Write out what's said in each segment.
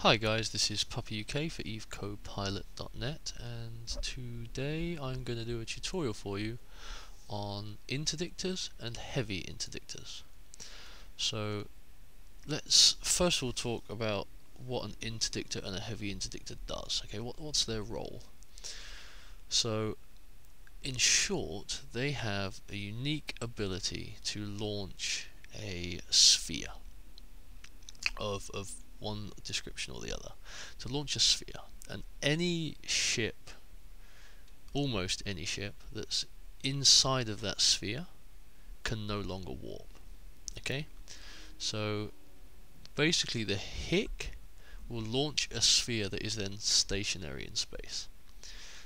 Hi guys, this is Puppy UK for Evecopilot.net, and today I'm going to do a tutorial for you on interdictors and heavy interdictors. So let's first of all talk about what an interdictor and a heavy interdictor does. Okay, what's their role? So in short, they have a unique ability to launch a sphere of one description or the other. To launch a sphere, and any ship, almost any ship that's inside of that sphere can no longer warp. Okay, so basically the hick will launch a sphere that is then stationary in space.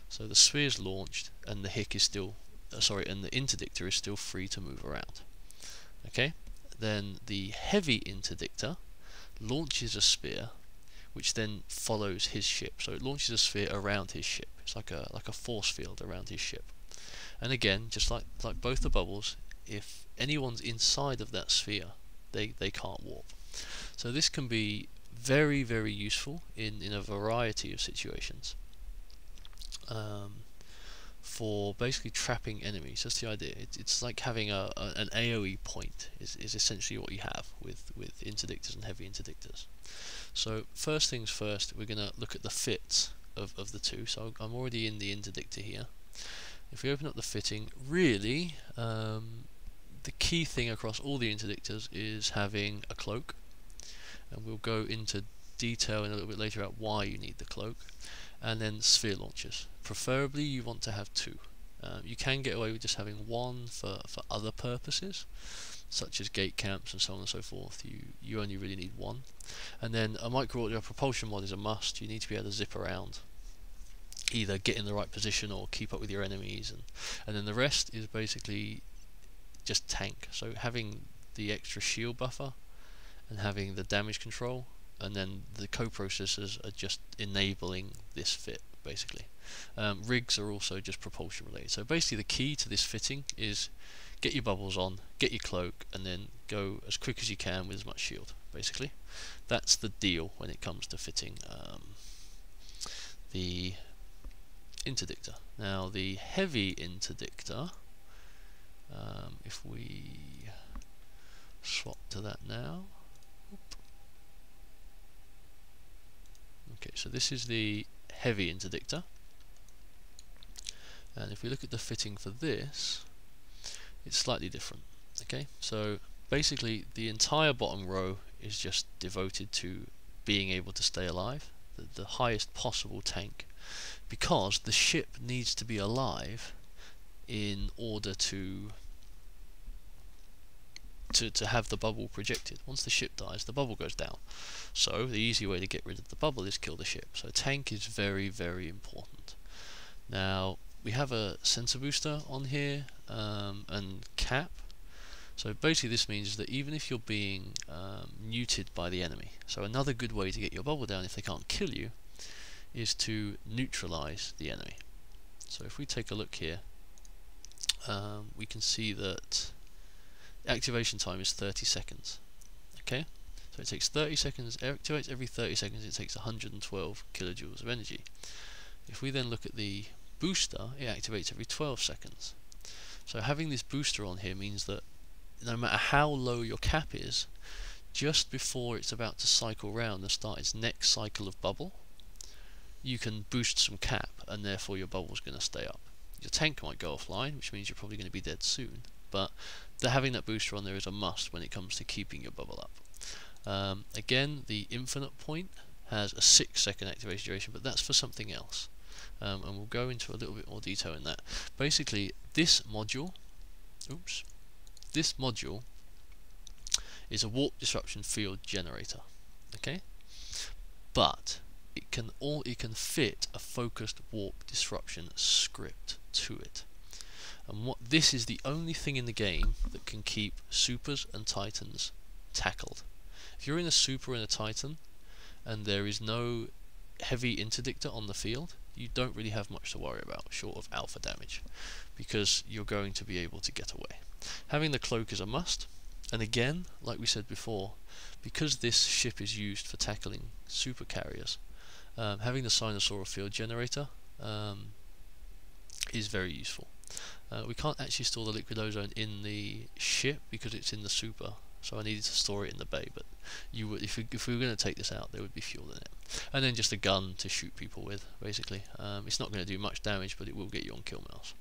So the sphere is launched and the hick is still and the interdictor is still free to move around. Okay, then the heavy interdictor launches a sphere which then follows his ship. So it launches a sphere around his ship. It's like a force field around his ship. And again, just like both the bubbles, if anyone's inside of that sphere, they can't warp. So this can be very, very useful in a variety of situations. For basically trapping enemies. That's the idea. It's like having an AoE point is essentially what you have with interdictors and heavy interdictors. So first things first, we're going to look at the fits of the two. So I'm already in the interdictor here. If we open up the fitting, really the key thing across all the interdictors is having a cloak, and we'll go into detail in a little bit later about why you need the cloak. And then sphere launchers. Preferably you want to have two. You can get away with just having one for other purposes, such as gate camps and so on and so forth. You only really need one. And then a micro propulsion mod is a must. You need to be able to zip around, either get in the right position or keep up with your enemies, and then the rest is basically just tank. So having the extra shield buffer and having the damage control, and then the co-processors are just enabling this fit, basically. Rigs are also just propulsion related. So basically the key to this fitting is get your bubbles on, get your cloak, and then go as quick as you can with as much shield, basically. That's the deal when it comes to fitting the interdictor. Now the heavy interdictor, if we swap to that now. Okay, so this is the heavy interdictor, and if we look at the fitting for this, it's slightly different. Okay, so basically the entire bottom row is just devoted to being able to stay alive, the highest possible tank, because the ship needs to be alive in order to have the bubble projected. Once the ship dies, the bubble goes down. So the easy way to get rid of the bubble is kill the ship. So tank is very, very important. Now we have a sensor booster on here and cap. So basically this means that even if you're being muted by the enemy, so another good way to get your bubble down if they can't kill you is to neutralize the enemy. So if we take a look here, we can see that activation time is 30 seconds. Okay, so it takes 30 seconds, activates every 30 seconds, it takes 112 kilojoules of energy. If we then look at the booster, it activates every 12 seconds. So having this booster on here means that no matter how low your cap is, just before it's about to cycle round and start its next cycle of bubble, you can boost some cap, and therefore your bubble's going to stay up. Your tank might go offline, which means you're probably going to be dead soon, but having that booster on there is a must when it comes to keeping your bubble up. Again, the infinite point has a 6-second activation duration, but that's for something else, and we'll go into a little bit more detail in that. Basically, this module is a warp disruption field generator. Okay, but it can fit a focused warp disruption script to it. And this is the only thing in the game that can keep supers and titans tackled. If you're in a super and a titan and there is no heavy interdictor on the field, you don't really have much to worry about short of alpha damage, because you're going to be able to get away. Having the cloak is a must, And again, like we said before, because this ship is used for tackling super carriers, having the sinusoidal field generator is very useful. We can't actually store the liquid ozone in the ship because it's in the super, so I needed to store it in the bay. But you would, if we were going to take this out, there would be fuel in it, and then just a gun to shoot people with. Basically, it's not going to do much damage, but it will get you on kill miles.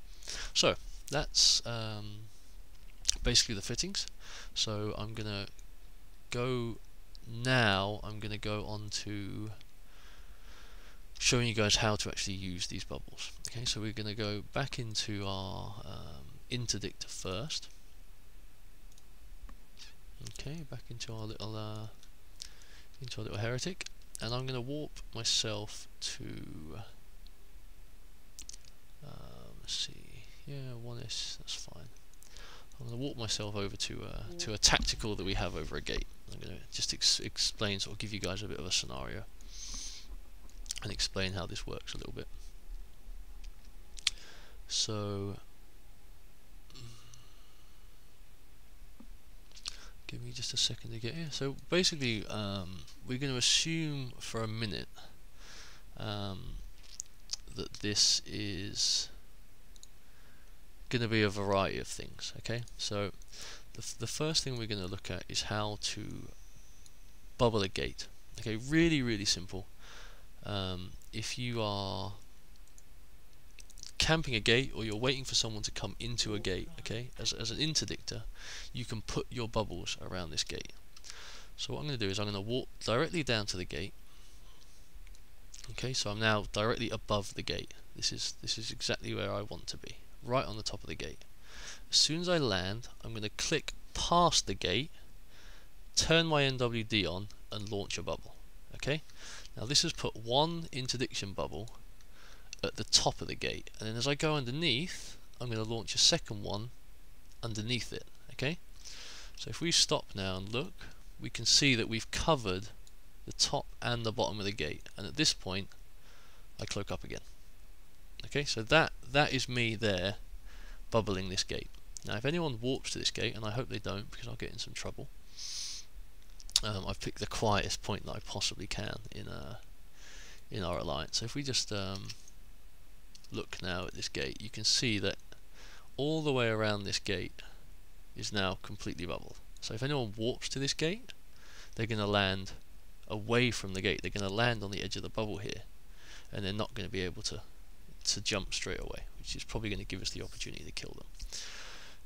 So that's basically the fittings. So I'm going to go now. I'm going to go on to showing you guys how to actually use these bubbles. Okay, so we're going to go back into our interdictor first. Okay, back into our little heretic, and I'm going to warp myself to let's see, yeah, 1s, that's fine. I'm going to warp myself over to a tactical that we have over a gate. I'm going to just explain, sort of give you guys a bit of a scenario and explain how this works a little bit. So give me just a second to get here. So basically we're going to assume for a minute that this is going to be a variety of things. Okay, so the first thing we're going to look at is how to bubble a gate. Okay, really simple. If you are camping a gate or you're waiting for someone to come into a gate, okay, as an interdictor, you can put your bubbles around this gate. So what I'm going to do is I'm going to walk directly down to the gate. Okay, so I'm now directly above the gate. This is exactly where I want to be, right on the top of the gate. As soon as I land, I'm going to click past the gate, turn my NWD on, and launch a bubble. Okay, now this has put one interdiction bubble at the top of the gate, and then as I go underneath, I'm going to launch a second one underneath it. Okay, so if we stop now and look, we can see that we've covered the top and the bottom of the gate, and at this point I cloak up again. Okay, so that is me there bubbling this gate. Now if anyone warps to this gate, and I hope they don't because I'll get in some trouble, I've picked the quietest point that I possibly can in our alliance. So if we just look now at this gate, you can see that all the way around this gate is now completely bubbled. So if anyone warps to this gate, they're going to land away from the gate. They're going to land on the edge of the bubble here, and they're not going to be able to jump straight away, which is probably going to give us the opportunity to kill them.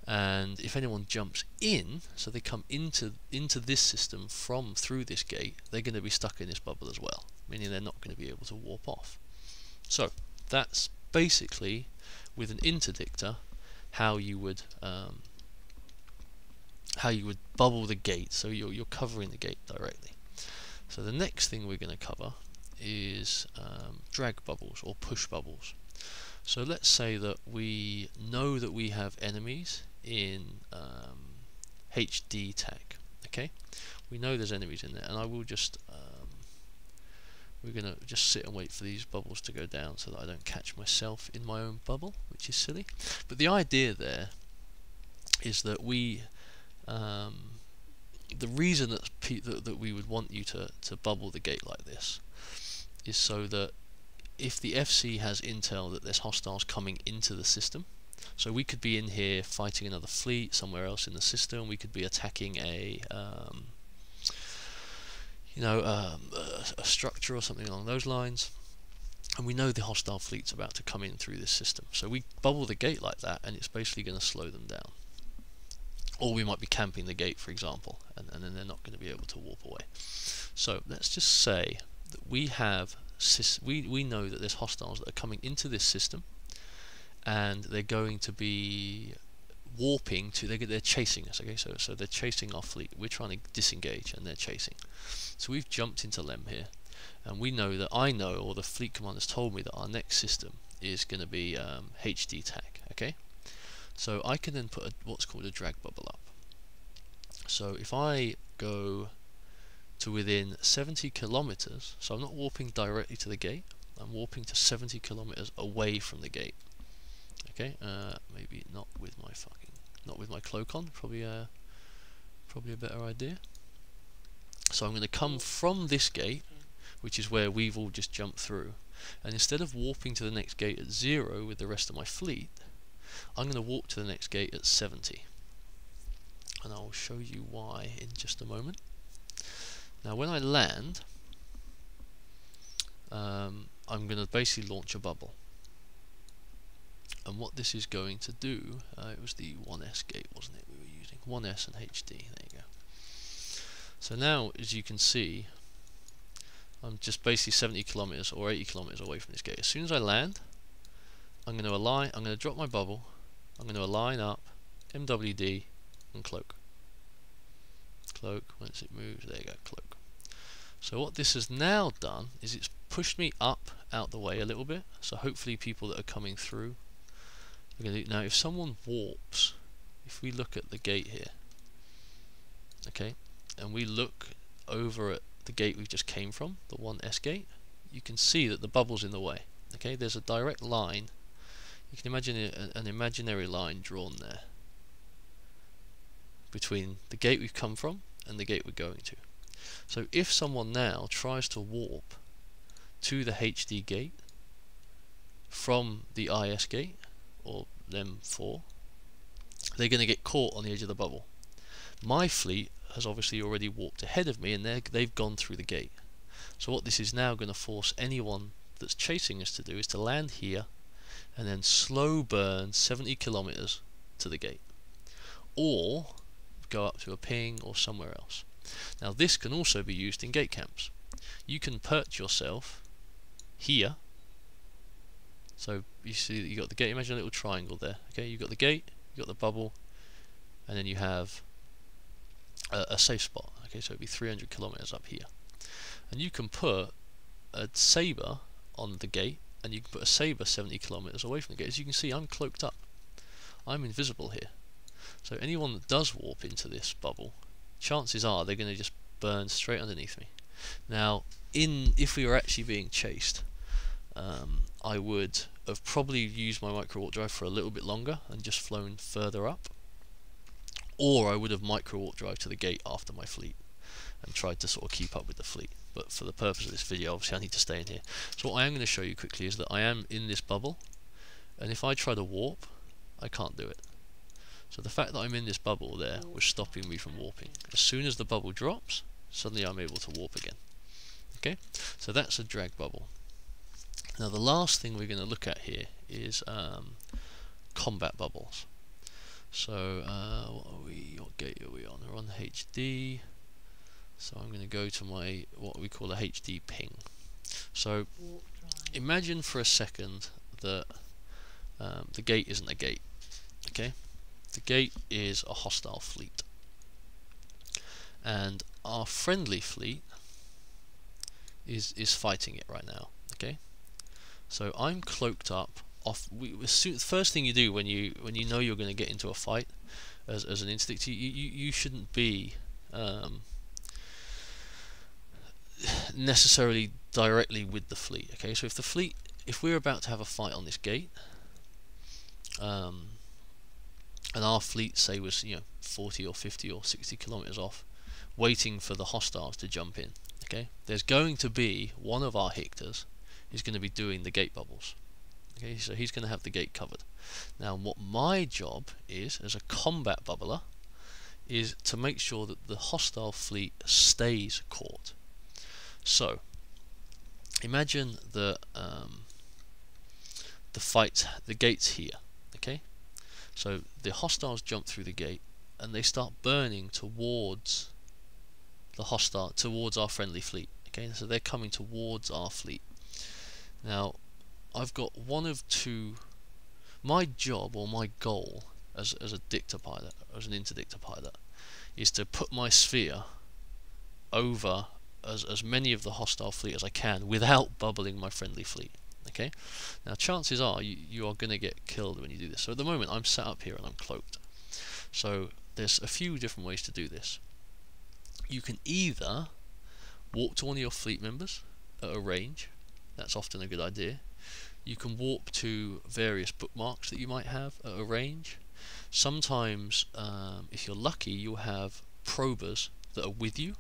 And if anyone jumps in, so they come into this system from through this gate, they're going to be stuck in this bubble as well, meaning they're not going to be able to warp off. So that's basically, with an interdictor, how you would bubble the gate. So you're covering the gate directly. So the next thing we're going to cover is drag bubbles or push bubbles. So let's say that we know that we have enemies in HD tag. Okay, we know there's enemies in there, and I will just we're gonna just sit and wait for these bubbles to go down so that I don't catch myself in my own bubble, which is silly. But the idea there is that we the reason that we would want you to bubble the gate like this is so that if the FC has intel that there's hostiles coming into the system, so we could be in here fighting another fleet somewhere else in the system, we could be attacking a structure or something along those lines, and we know the hostile fleet's about to come in through this system, so we bubble the gate like that, and it's basically going to slow them down. Or we might be camping the gate, for example, and then they're not going to be able to warp away. So let's just say that we have we know that there's hostiles that are coming into this system, and they're going to be warping to, they're chasing us. Okay, so they're chasing our fleet. We're trying to disengage, and they're chasing. So we've jumped into LEM here, and we know that or the fleet commander's told me that our next system is going to be HD tag. Okay, so I can then put what's called a drag bubble up. So if I go to within 70 kilometers, so I'm not warping directly to the gate, I'm warping to 70 kilometers away from the gate. Okay, maybe not with my cloak on, probably probably a better idea. So I'm going to come from this gate, which is where we've all just jumped through, and instead of warping to the next gate at 0 with the rest of my fleet, I'm going to warp to the next gate at 70. And I'll show you why in just a moment. Now when I land, I'm going to basically launch a bubble. And what this is going to do, it was the 1S gate, wasn't it, we were using? 1S and HD, there you go. So now, as you can see, I'm just basically 70 kilometers or 80 kilometers away from this gate. As soon as I land, I'm going to align, I'm going to drop my bubble, I'm going to align up, MWD, and cloak. Cloak, once it moves, there you go, cloak. So what this has now done is it's pushed me up out the way a little bit, so hopefully people that are coming through are going to. Now if someone warps, if we look at the gate here, okay, and we look over at the gate we just came from, the 1S gate, you can see that the bubble's in the way. Okay, there's a direct line, you can imagine an imaginary line drawn there between the gate we've come from and the gate we're going to. So if someone now tries to warp to the HD gate from the IS gate, or them 4, they're going to get caught on the edge of the bubble. My fleet has obviously already warped ahead of me and they've gone through the gate. So what this is now going to force anyone that's chasing us to do is to land here and then slow burn 70 kilometers to the gate, or go up to a ping or somewhere else. Now this can also be used in gate camps. You can perch yourself here. So you see that you got the gate, imagine a little triangle there. Okay, you've got the gate, you've got the bubble, and then you have a safe spot. Okay, so it'd be 300 kilometers up here. And you can put a saber on the gate, and you can put a saber 70 kilometers away from the gate. As you can see, I'm cloaked up. I'm invisible here. So anyone that does warp into this bubble, chances are they're going to just burn straight underneath me. Now, if we were actually being chased, I would have probably used my micro warp drive for a little bit longer and just flown further up, or I would have micro warp drive to the gate after my fleet and tried to sort of keep up with the fleet. But for the purpose of this video, obviously I need to stay in here. So what I am going to show you quickly is that I am in this bubble, and if I try to warp, I can't do it. So the fact that I'm in this bubble there was stopping me from warping. As soon as the bubble drops, suddenly I'm able to warp again. Okay, so that's a drag bubble. Now the last thing we're going to look at here is combat bubbles. So what gate are we on? We're on HD. So I'm going to go to my what we call a HD ping. So imagine for a second that the gate isn't a gate. Okay, the gate is a hostile fleet, and our friendly fleet is fighting it right now. Okay, so I'm cloaked up. The first thing you do when you know you're going to get into a fight as an interdictor, you shouldn't be necessarily directly with the fleet. Okay, so if we're about to have a fight on this gate, and our fleet, say, was 40 or 50 or 60 kilometers off, waiting for the hostiles to jump in. Okay, there's going to be one of our Hictors is going to be doing the gate bubbles. Okay, so he's going to have the gate covered. Now, what my job is as a combat bubbler is to make sure that the hostile fleet stays caught. So, imagine that the gate's here. Okay, so the hostiles jump through the gate and they start burning towards towards our friendly fleet. Okay, so they're coming towards our fleet. Now, I've got one of two. My job or my goal as a dictor pilot, as an interdictor pilot, is to put my sphere over as many of the hostile fleet as I can without bubbling my friendly fleet. Okay, now chances are you are going to get killed when you do this. So at the moment I'm sat up here and I'm cloaked. So there's a few different ways to do this. You can either warp to one of your fleet members at a range. That's often a good idea. You can warp to various bookmarks that you might have at a range. Sometimes, if you're lucky, you'll have probers that are with you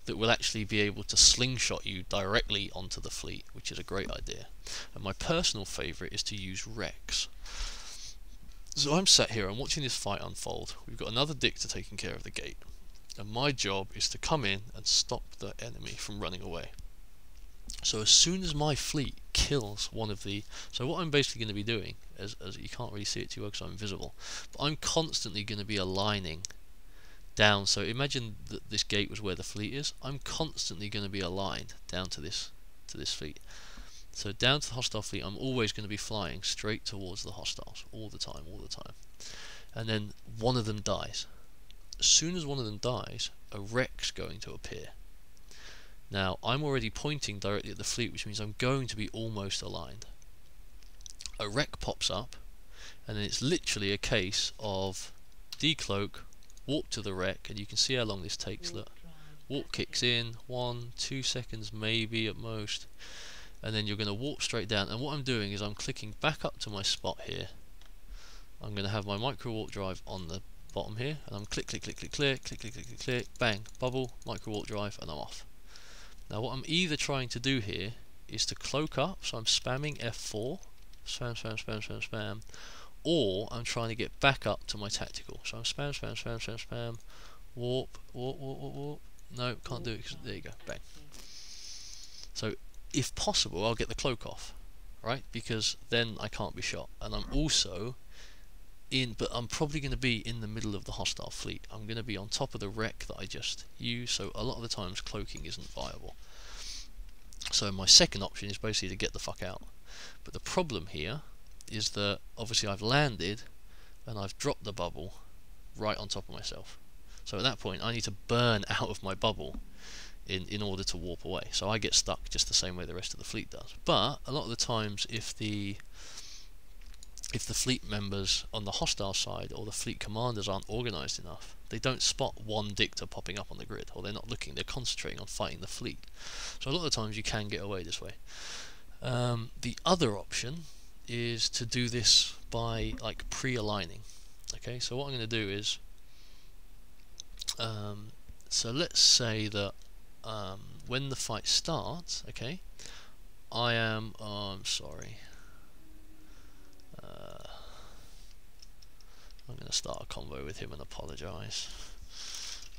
that will actually be able to slingshot you directly onto the fleet, which is a great idea. And my personal favourite is to use wrecks. So I'm sat here, I'm watching this fight unfold. We've got another Dictor taking care of the gate, and my job is to come in and stop the enemy from running away. So as soon as my fleet kills one of the... So what I'm basically going to be doing, as you can't really see it too well because I'm invisible, but I'm constantly going to be aligning down. So imagine that this gate was where the fleet is. I'm constantly going to be aligned down to this fleet. So down to the hostile fleet, I'm always going to be flying straight towards the hostiles all the time. And then one of them dies. As soon as one of them dies, a wreck's going to appear. Now, I'm already pointing directly at the fleet, which means I'm going to be almost aligned. A wreck pops up, and then it's literally a case of decloak, warp to the wreck, and you can see how long this takes. Look, warp kicks in, 1-2 seconds maybe at most, and then you're going to warp straight down. And what I'm doing is I'm clicking back up to my spot here. I'm going to have my micro warp drive on the bottom here, and I'm click, bang, bubble, micro warp drive, and I'm off. Now what I'm either trying to do here is to cloak up, so I'm spamming F4, spam, or I'm trying to get back up to my tactical. So I'm spam, warp. No, can't do it because there you go, bang. So if possible, I'll get the cloak off, right? Because then I can't be shot, and I'm also but I'm probably going to be in the middle of the hostile fleet. I'm going to be on top of the wreck that I just used, so a lot of the times cloaking isn't viable. So my second option is basically to get the fuck out. But the problem here is that obviously I've landed and I've dropped the bubble right on top of myself. So at that point I need to burn out of my bubble in order to warp away. So I get stuck just the same way the rest of the fleet does. But a lot of the times if the fleet members on the hostile side or the fleet commanders aren't organised enough, they don't spot one Dictor popping up on the grid, or they're not looking, they're concentrating on fighting the fleet. So a lot of the times you can get away this way. The other option is to do this by like pre-aligning. Okay, so what I'm going to do is, so let's say that when the fight starts, okay, I am, I'm sorry, I'm going to start a convo with him and apologise.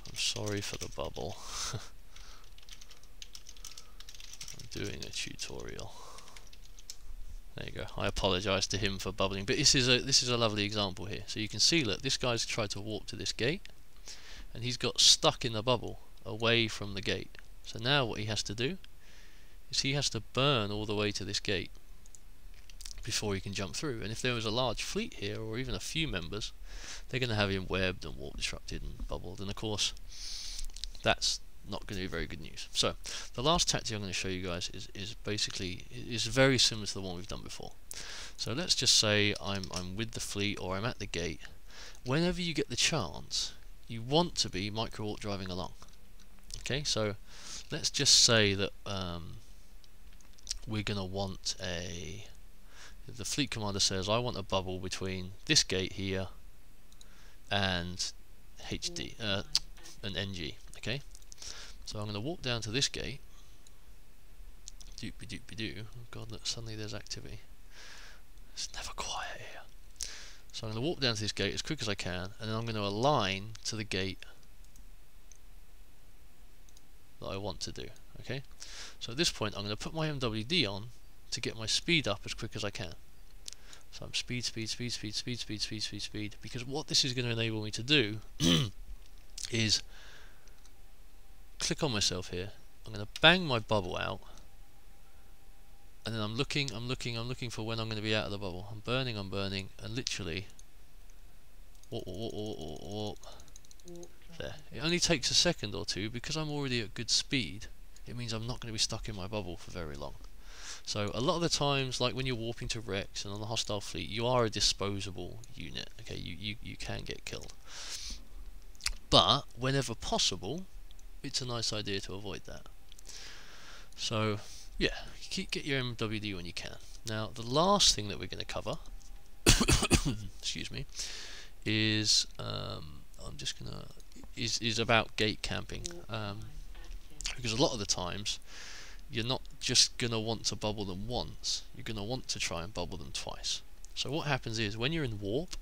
I'm sorry for the bubble. I'm doing a tutorial. There you go. I apologise to him for bubbling, but this is a lovely example here. So you can see, look, this guy's tried to warp to this gate, and he's got stuck in the bubble away from the gate. So now what he has to do is he has to burn all the way to this gate before he can jump through. And if there was a large fleet here, or even a few members, they're going to have him webbed and warp disrupted and bubbled, and of course that's not going to be very good news. So the last tactic I'm going to show you guys is basically very similar to the one we've done before. So let's just say I'm with the fleet, or I'm at the gate. Whenever you get the chance, you want to be micro warp driving along. Okay, so let's just say that we're going to want the fleet commander says I want a bubble between this gate here and HD and NG. Okay, so I'm going to walk down to this gate. Doopy-doopy-doo. Oh god, look, suddenly there's activity. It's never quiet here. So I'm going to walk down to this gate as quick as I can, and then I'm going to align to the gate that I want to do. Okay, so at this point I'm going to put my MWD on to get my speed up as quick as I can. So I'm speed, because what this is going to enable me to do is click on myself here. I'm going to bang my bubble out, and then I'm looking for when I'm going to be out of the bubble. I'm burning, and literally warp. There. It only takes a second or two because I'm already at good speed. It means I'm not going to be stuck in my bubble for very long. So a lot of the times, like when you're warping to wrecks and on the hostile fleet, you are a disposable unit. Okay, you can get killed. But whenever possible, it's a nice idea to avoid that. So yeah, get your MWD when you can. Now the last thing that we're going to cover, excuse me, is I'm just going to is about gait camping, because a lot of the times you're not just going to want to bubble them once, you're going to want to try and bubble them twice. So what happens is, when you're in warp,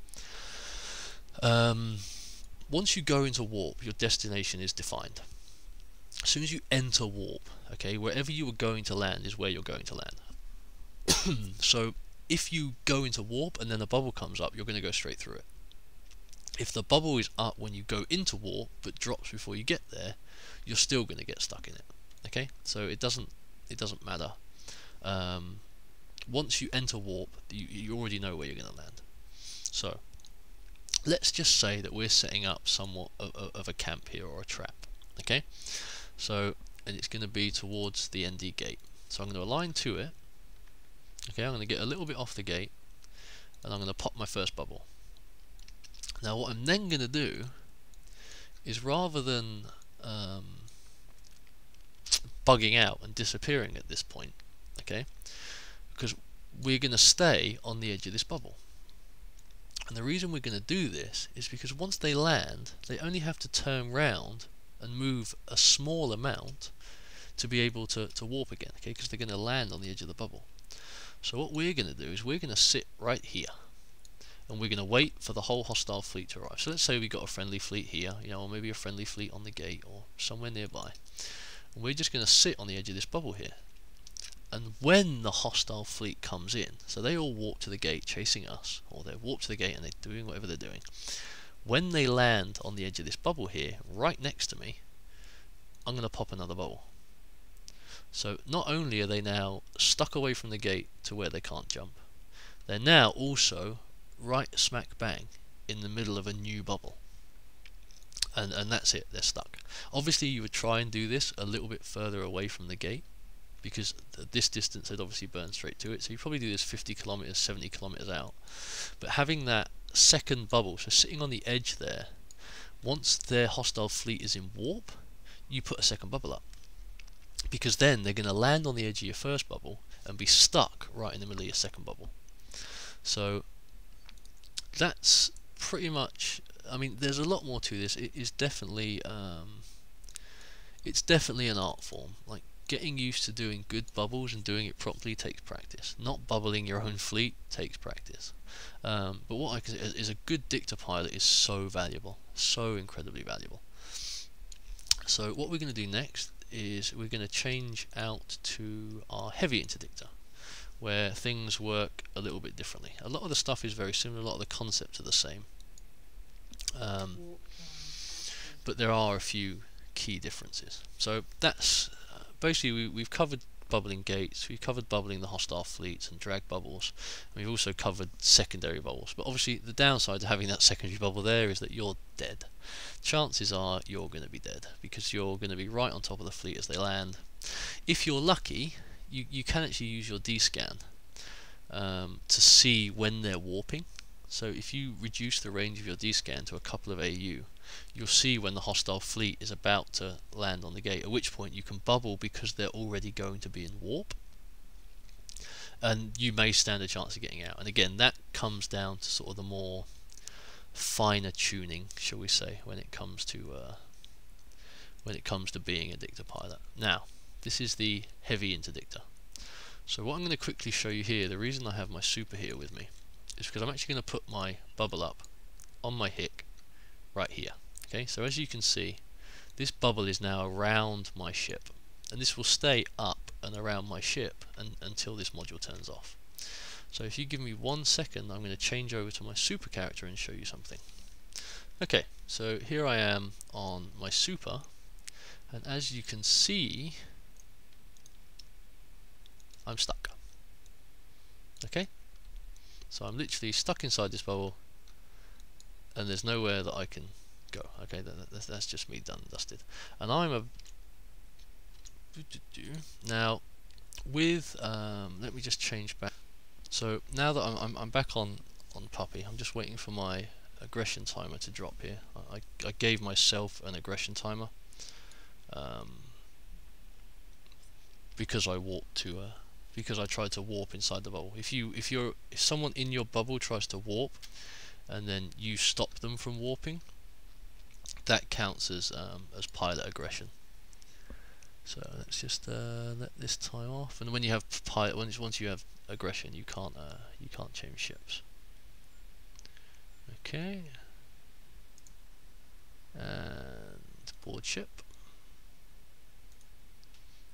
once you go into warp, your destination is defined. As soon as you enter warp, okay, wherever you were going to land is where you're going to land. So if you go into warp and then a bubble comes up, you're going to go straight through it. If the bubble is up when you go into warp but drops before you get there, you're still going to get stuck in it. Okay, so it doesn't matter. Once you enter warp, you already know where you're going to land. So let's just say that we're setting up somewhat of a camp here, or a trap. Okay, so, and it's going to be towards the ND gate. So I'm going to align to it. Okay, I'm going to get a little bit off the gate, and I'm going to pop my first bubble. Now what I'm then going to do is, rather than bugging out and disappearing at this point, okay, because we're going to stay on the edge of this bubble. And the reason we're going to do this is because once they land, they only have to turn round and move a small amount to be able to warp again, okay, because they're going to land on the edge of the bubble. So what we're going to do is we're going to sit right here, and we're going to wait for the whole hostile fleet to arrive. So let's say we got a friendly fleet here, you know, or maybe a friendly fleet on the gate or somewhere nearby. And we're just going to sit on the edge of this bubble here. And when the hostile fleet comes in, so they all walk to the gate chasing us, or they walk to the gate and they're doing whatever they're doing. When they land on the edge of this bubble here, right next to me, I'm going to pop another bubble. So not only are they now stuck away from the gate to where they can't jump, they're now also right smack bang in the middle of a new bubble. And that's it, they're stuck. Obviously you would try and do this a little bit further away from the gate, because this distance had obviously burned straight to it, so you probably do this 50 kilometers, 70 kilometers out. But having that second bubble, so sitting on the edge there, once their hostile fleet is in warp, you put a second bubble up, because then they're going to land on the edge of your first bubble and be stuck right in the middle of your second bubble. So that's pretty much, I mean, there's a lot more to this. It is definitely it's definitely an art form. Like, getting used to doing good bubbles and doing it properly takes practice. Not bubbling your own fleet takes practice. But what I can say is a good dictor pilot is so valuable, so incredibly valuable. So what we're going to do next is we're going to change out to our heavy interdictor, where things work a little bit differently. A lot of the stuff is very similar, a lot of the concepts are the same, but there are a few key differences. So that's basically, we've covered bubbling gates, we've covered bubbling the hostile fleets and drag bubbles, and we've also covered secondary bubbles. But obviously the downside to having that secondary bubble there is that you're dead. Chances are you're going to be dead, because you're going to be right on top of the fleet as they land. If you're lucky, you can actually use your D-scan to see when they're warping. So if you reduce the range of your D-scan to a couple of AU, you'll see when the hostile fleet is about to land on the gate, at which point you can bubble because they're already going to be in warp, and you may stand a chance of getting out. And again, that comes down to sort of the more finer tuning, shall we say, when it comes to being a dictor pilot. Now, this is the heavy interdictor. So what I'm going to quickly show you here, the reason I have my super here with me, is because I'm actually going to put my bubble up on my hick right here. Okay, so as you can see, this bubble is now around my ship, and this will stay up and around my ship until this module turns off. So if you give me 1 second, I'm going to change over to my super character and show you something. Okay, so here I am on my super, and as you can see, I'm stuck. Okay, so I'm literally stuck inside this bubble, and there's nowhere that I can go. Okay, that's just me done and dusted. And I'm now with let me just change back. So now that I'm back on puppy, I'm just waiting for my aggression timer to drop here. I gave myself an aggression timer because I warped to because I tried to warp inside the bubble. If someone in your bubble tries to warp and then you stop them from warping, that counts as pilot aggression. So let's just let this time off, and when you have once you have aggression, you can't change ships. Okay, and board ship.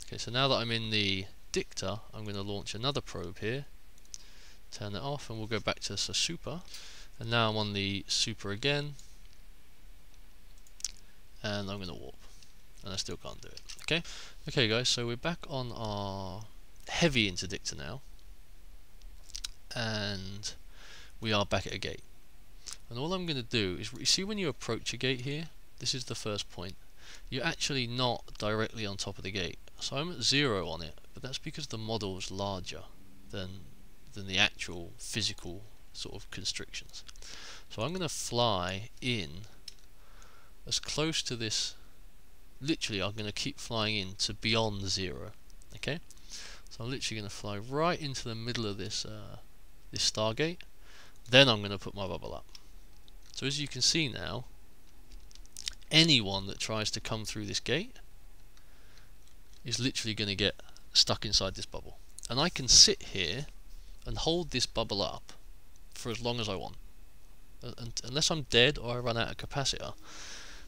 Okay, so now that I'm in the dictor, I'm going to launch another probe here, turn it off, and we'll go back to super. And now I'm on the super again, and I'm going to warp, and I still can't do it. Okay guys, so we're back on our heavy interdictor now, and we are back at a gate. And all I'm going to do is, you see when you approach a gate here, this is the first point, you're actually not directly on top of the gate. So I'm at 0 on it, but that's because the model is larger than the actual physical sort of constrictions. So I'm going to fly in as close to this, literally I'm going to keep flying in to beyond 0. Okay, so I'm literally going to fly right into the middle of this this Stargate, then I'm going to put my bubble up. So as you can see now, anyone that tries to come through this gate is literally going to get stuck inside this bubble, and I can sit here and hold this bubble up for as long as I want, and unless I'm dead or I run out of capacitor,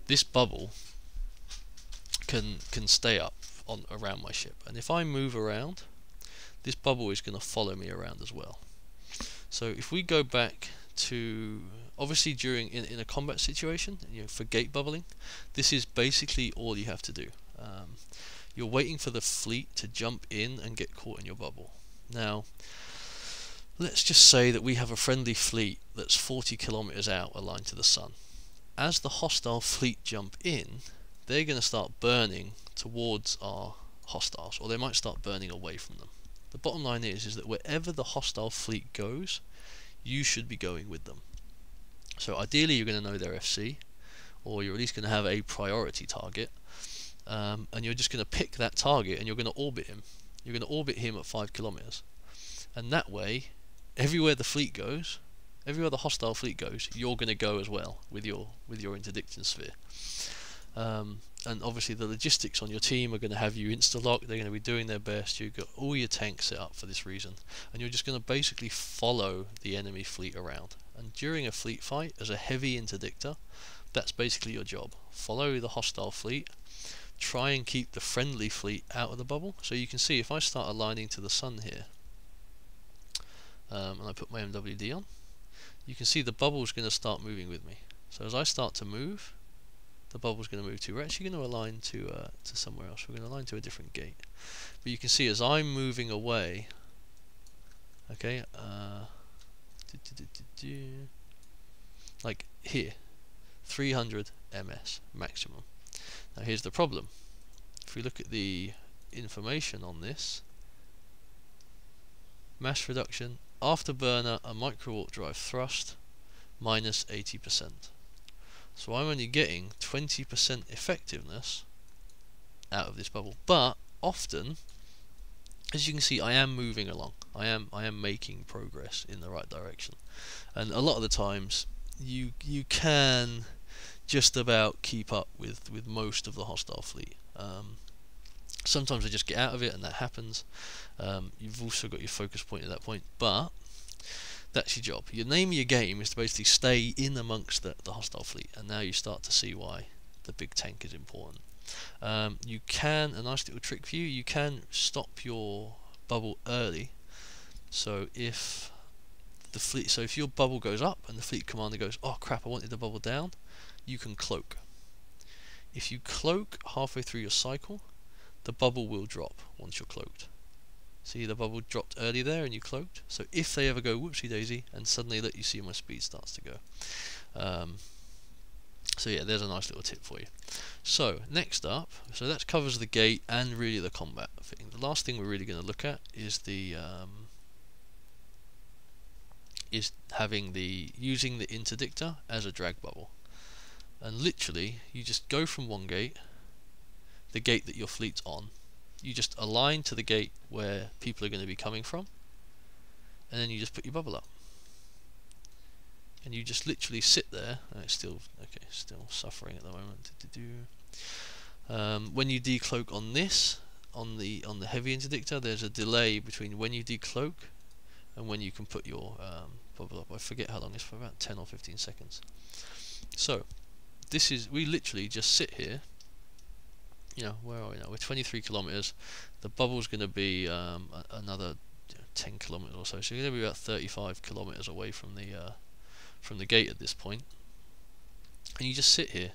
this bubble can stay up around my ship, and if I move around, this bubble is going to follow me around as well. So if we go back to, obviously during in a combat situation, for gate bubbling, this is basically all you have to do. You're waiting for the fleet to jump in and get caught in your bubble. Now, let's just say that we have a friendly fleet that's 40 kilometers out aligned to the sun. As the hostile fleet jump in, they're going to start burning towards our hostiles, or they might start burning away from them. The bottom line is that wherever the hostile fleet goes, you should be going with them. So ideally you're going to know their FC, or you're at least going to have a priority target, and you're just going to pick that target and you're going to orbit him. You're going to orbit him at 5 kilometers, and that way everywhere the fleet goes, everywhere the hostile fleet goes, you're going to go as well with your interdiction sphere. And obviously the logistics on your team are going to have you insta-lock, they're going to be doing their best, you've got all your tanks set up for this reason, and you're just going to basically follow the enemy fleet around. And during a fleet fight, as a heavy interdictor, that's basically your job. Follow the hostile fleet, try and keep the friendly fleet out of the bubble. So you can see if I start aligning to the sun here, and I put my MWD on, you can see the bubble's going to start moving with me. So as I start to move, the bubble's going to move too. We're actually going to align to somewhere else. We're going to align to a different gate. But you can see as I'm moving away, okay, like here, 300 ms maximum. Now here's the problem. If we look at the information on this, mass reduction, afterburner and micro warp drive thrust, minus 80%. So I'm only getting 20% effectiveness out of this bubble. But often, as you can see, I am moving along. I am making progress in the right direction. And a lot of the times, you can just about keep up with most of the hostile fleet. Sometimes I just get out of it, and that happens. You've also got your focus point at that point, but that's your job. Your name of your game is to basically stay in amongst the hostile fleet, and now you start to see why the big tank is important. You can, a nice little trick for you, you can stop your bubble early. So if the fleet, so if your bubble goes up and the fleet commander goes, oh crap, I wanted the bubble down, you can cloak. If you cloak halfway through your cycle, the bubble will drop once you're cloaked. See, the bubble dropped early there and you cloaked. So if they ever go whoopsie daisy and suddenly let you see my speed starts to go. So yeah, there's a nice little tip for you. So next up, so that covers the gate and really the combat thing. The last thing we're really going to look at is the using the interdictor as a drag bubble. And literally, you just go from one gate, the gate that your fleet's on, you just align to the gate where people are going to be coming from, and then you just put your bubble up. and you just literally sit there. It's still okay, still suffering at the moment. When you decloak on this, on the heavy interdictor, there's a delay between when you decloak and when you can put your bubble up. I forget how long it's for, about 10 or 15 seconds. So this is, we literally just sit here. You know, where are we now? We're 23 kilometers. The bubble's going to be another 10 kilometers or so. So you're going to be about 35 kilometers away from the gate at this point. And you just sit here,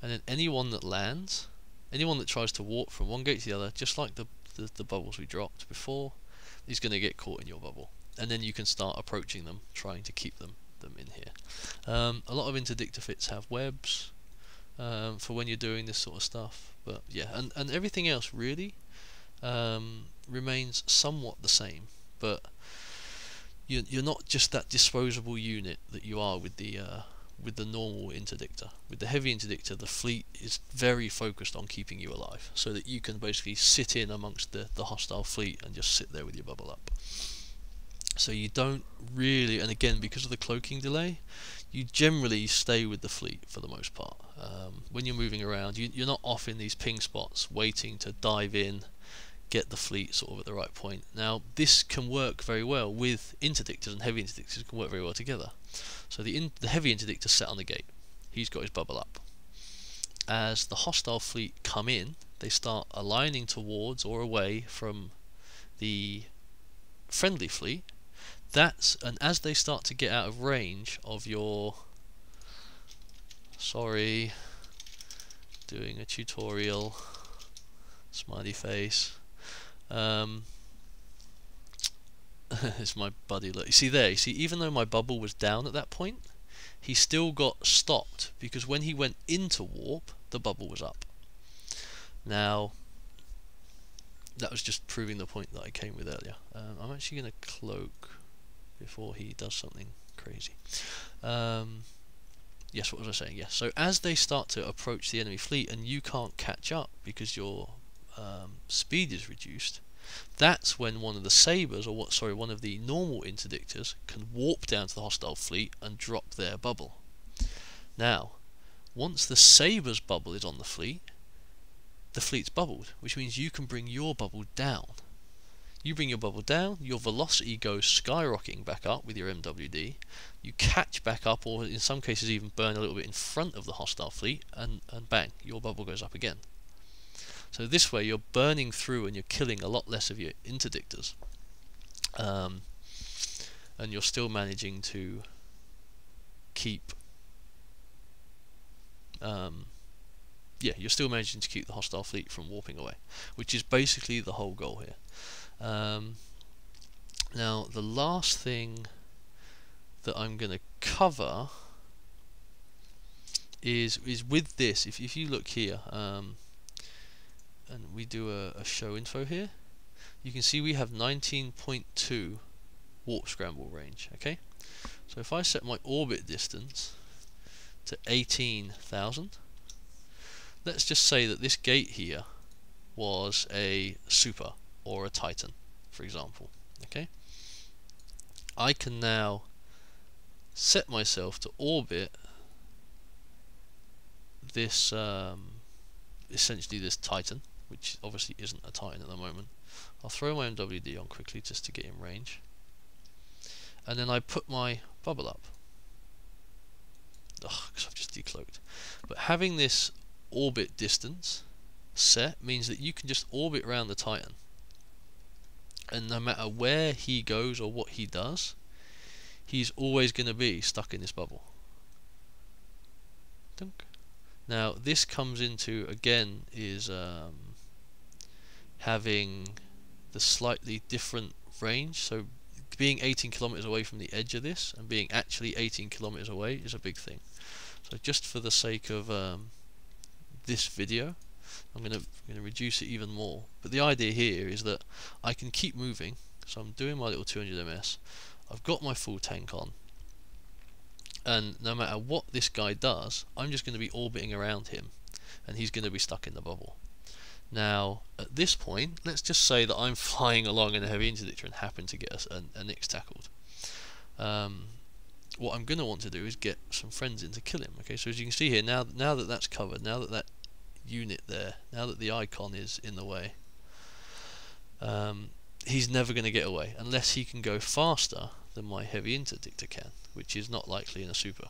and then anyone that lands, anyone that tries to walk from one gate to the other, just like the bubbles we dropped before, is going to get caught in your bubble. And then you can start approaching them, trying to keep them in here. A lot of interdictor fits have webs for when you're doing this sort of stuff. But yeah, and everything else really remains somewhat the same. But you're not just that disposable unit that you are with the normal interdictor. With the heavy interdictor, the fleet is very focused on keeping you alive, so that you can basically sit in amongst the hostile fleet and just sit there with your bubble up. So you don't really, and again, because of the cloaking delay, you generally stay with the fleet for the most part. When you're moving around, you're not off in these ping spots waiting to dive in, get the fleet sort of at the right point. Now this can work very well with interdictors, and heavy interdictors can work very well together. So the heavy interdictor set on the gate, he's got his bubble up. As the hostile fleet come in, they start aligning towards or away from the friendly fleet. And as they start to get out of range of your, sorry, doing a tutorial, smiley face. It's my buddy. Look, you see there. You see, even though my bubble was down at that point, he still got stopped because when he went into warp, the bubble was up. Now, that was just proving the point that I came with earlier. I'm actually going to cloak before he does something crazy. Yes, what was I saying? Yes. So as they start to approach the enemy fleet and you can't catch up because your speed is reduced, that's when one of the sabers, or one of the normal interdictors can warp down to the hostile fleet and drop their bubble. Now, once the saber's bubble is on the fleet's bubbled, which means you can bring your bubble down. You bring your bubble down, your velocity goes skyrocketing back up with your MWD, you catch back up, or in some cases even burn a little bit in front of the hostile fleet, and bang, your bubble goes up again. So this way you're burning through and you're killing a lot less of your interdictors, and you're still managing to keep you're still managing to keep the hostile fleet from warping away, which is basically the whole goal here. Now the last thing that I'm going to cover is with this. If you look here, and we do a show info here, you can see we have 19.2 warp scramble range. Okay, so if I set my orbit distance to 18,000, let's just say that this gate here was a super or a Titan, for example. Okay, I can now set myself to orbit this essentially this Titan, which obviously isn't a Titan at the moment. I'll throw my MWD on quickly just to get in range, and then I put my bubble up. Because I've just decloaked. But having this orbit distance set means that you can just orbit around the Titan, and no matter where he goes or what he does, he's always going to be stuck in this bubble. Dunk. Now this comes into, again, is having the slightly different range. So being 18 kilometers away from the edge of this and being actually 18 kilometers away is a big thing. So just for the sake of this video, I'm going to reduce it even more. But the idea here is that I can keep moving. So I'm doing my little 200 ms. I've got my full tank on, and no matter what this guy does, I'm just going to be orbiting around him, and he's going to be stuck in the bubble. Now at this point, let's just say that I'm flying along in a heavy interdictor and happen to get an X tackled. what I'm going to want to do is get some friends in to kill him. Okay, so as you can see here, now that that's covered, now that that unit there, now that the icon is in the way, he's never going to get away unless he can go faster than my heavy interdictor can, which is not likely in a super.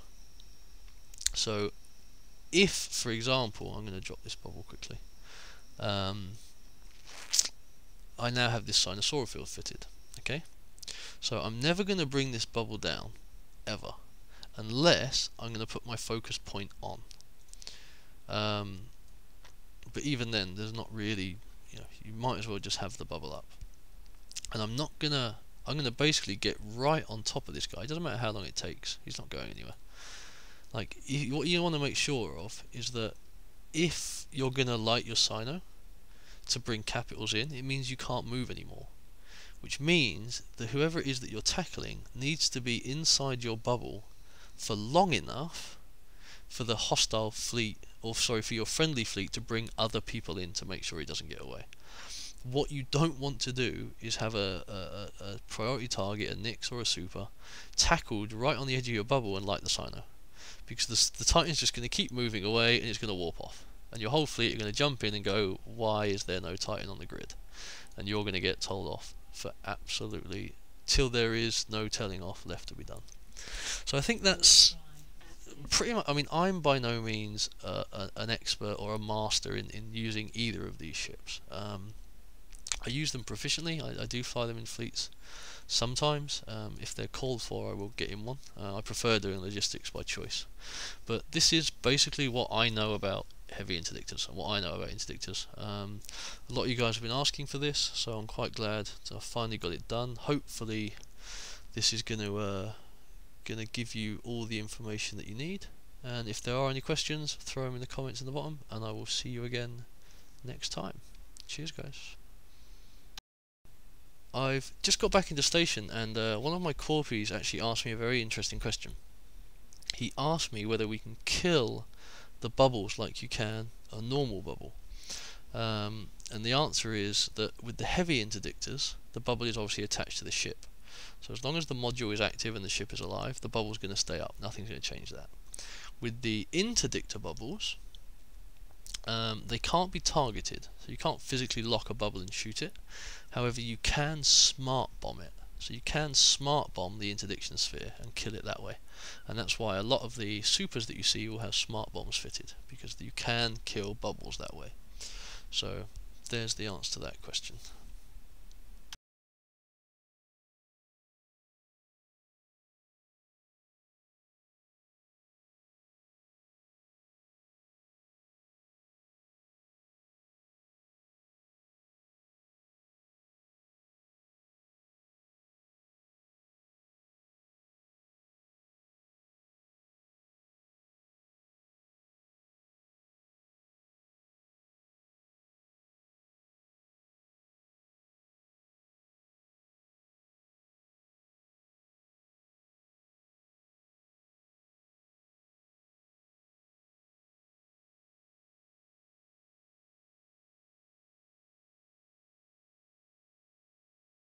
So if, for example, I'm going to drop this bubble quickly, I now have this Sinosaural field fitted. Okay, so I'm never going to bring this bubble down ever unless I'm going to put my focus point on. But even then, there's not really, you might as well just have the bubble up. And I'm gonna basically get right on top of this guy. It doesn't matter how long it takes, he's not going anywhere. Like, what you want to make sure of is that if you're gonna light your Sino to bring capitals in, it means you can't move anymore, which means that whoever it is that you're tackling needs to be inside your bubble for long enough for the hostile fleet, or sorry, for your friendly fleet to bring other people in to make sure he doesn't get away. What you don't want to do is have a priority target, a Nyx or a super, tackled right on the edge of your bubble and light the Sino, because the Titan's just going to keep moving away and it's going to warp off, and your whole fleet are going to jump in and go, why is there no Titan on the grid? And you're going to get told off for absolutely till there is no telling off left to be done. So I think that's pretty much. I mean, I'm by no means an expert or a master in using either of these ships. I use them proficiently. I do fly them in fleets sometimes. If they're called for, I will get in one. I prefer doing logistics by choice. But this is basically what I know about heavy interdictors and what I know about interdictors. A lot of you guys have been asking for this, so I'm quite glad I finally got it done. Hopefully this is going to give you all the information that you need, and if there are any questions, throw them in the comments in the bottom, and I will see you again next time. Cheers, guys. I've just got back into station, and one of my corpies actually asked me a very interesting question. He asked me whether we can kill the bubbles like you can a normal bubble, and the answer is that with the heavy interdictors, the bubble is obviously attached to the ship. So as long as the module is active and the ship is alive, the bubble's going to stay up. Nothing's going to change that. With the interdictor bubbles, they can't be targeted, so you can't physically lock a bubble and shoot it. However, you can smart bomb it. So you can smart bomb the interdiction sphere and kill it that way. And that's why a lot of the supers that you see will have smart bombs fitted, because you can kill bubbles that way. So there's the answer to that question.